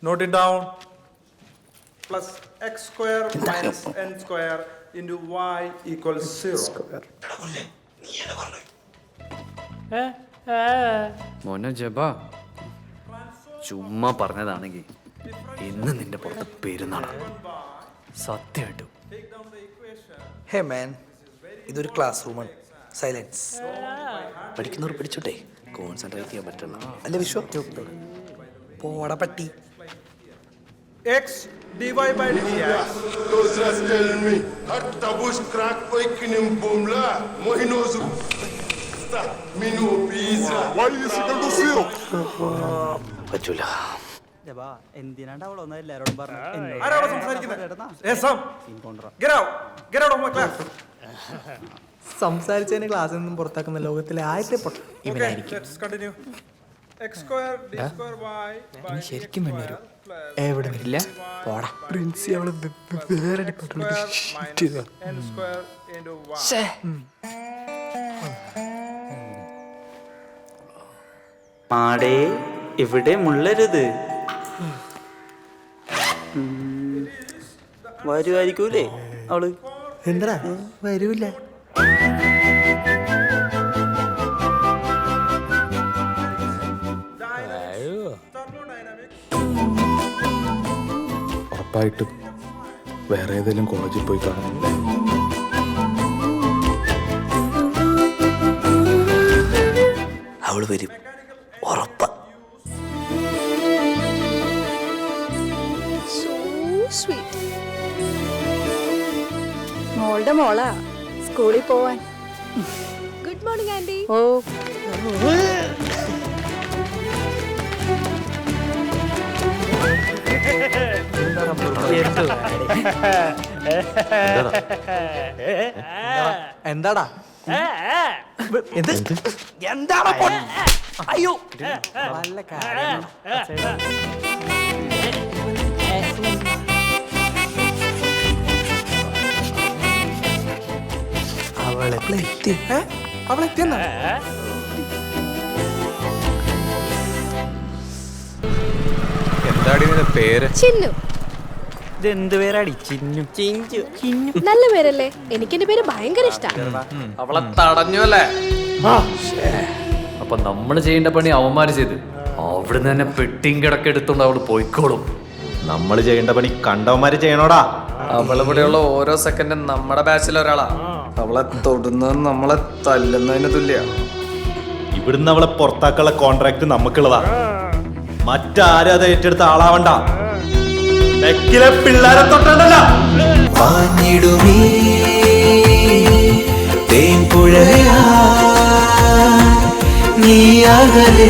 Note it down. Plus x square minus n square into y equals 0. മോനെ ജബ ചുമ്മാ പറഞ്ഞതാണെങ്കിൽ ഇന്ന് നിന്റെ പുറത്ത് പെരുന്നാളാണ് സത്യമായിട്ടും. ഹേ മാൻ, ഇതൊരു ക്ലാസ് റൂമാണ്. സൈലൻസ്. പഠിക്കുന്നവർ പഠിച്ചോട്ടെ, കോൺസെൻട്രേറ്റ് ചെയ്യാൻ പറ്റണം. അല്ല വിശ്വ, പോട പട്ടി. X dy by dx. Those just tell me, hat tabush crack oikinim boomla, mohinozu. Stop, minu pizza. Why is it equal to 0? പറ്റൂല. ആരാണ് സംസാരിക്കുന്നത്? Hey Sam, get out of my class. സംസാരിച്ചതിന് ക്ലാസ്സിൽ നിന്നും പുറത്താക്കുന്ന ലോകത്തിലെ ആദ്യത്തെ പൊട്ട ഇവനായിരിക്കും. Let's continue. X square d square y by ശരിക്കും x വേണ്ടി square plus എവിടെ വരില്ല. പോടാ പ്രിൻസി, അവള് വേറെ x square minus n square into y. മാടേ ഇവിടെ മുള്ളരുത്. വരുമായിരിക്കൂലേ അവള്? എന്താ വരൂല. ഉറപ്പായിട്ടും വേറെ ഏതെങ്കിലും കോളേജിൽ പോയി കാണുന്നില്ലേ? അവള് വരും, ഉറപ്പ. മോളുടെ മോളാ സ്കൂളിൽ പോവാൻ. Good morning anti. ഓ എന്താടാ എന്താണ്? അയ്യോ നല്ല കാര്യം. അവളെത്തി. അവളെത്തിയെന്ന എന്താടി നിന്റെ പേര്? ചിന്നു. ഇതെന്ത് പേരാടി? ചിന്നു. ചിഞ്ചു. നല്ല പേരല്ലേ? എനിക്ക് എന്റെ പേര് ഭയങ്കര ഇഷ്ടമാണ്. അവളെ തടഞ്ഞു അല്ലേ? അപ്പൊ നമ്മള് ചെയ്യേണ്ട പണി അവന്മാര് ചെയ്ത് അവിടുന്ന് തന്നെ പെട്ടിയും കിടക്കെടുത്തോണ്ട് അവള് പോയിക്കോളും. നമ്മൾ ചെയ്യേണ്ട പണി കണ്ടവന്മാര് ചെയ്യണോടാ. അവളിവിടെയുള്ള ഓരോ സെക്കൻഡും നമ്മുടെ ബാച്ചിൽ ഒരാളാ. അവളെ തൊടുന്നത് നമ്മളെ തല്ലുന്നതിന് തുല്യ. ഇവിടുന്ന് അവളെ പുറത്താക്കാനുള്ള കോൺട്രാക്ട് നമുക്കുള്ളതാ. മറ്റാരും അത് ഏറ്റെടുത്ത ആളാവണ്ട. പിള്ളേരെ തൊട്ടല്ല നീ അകലെ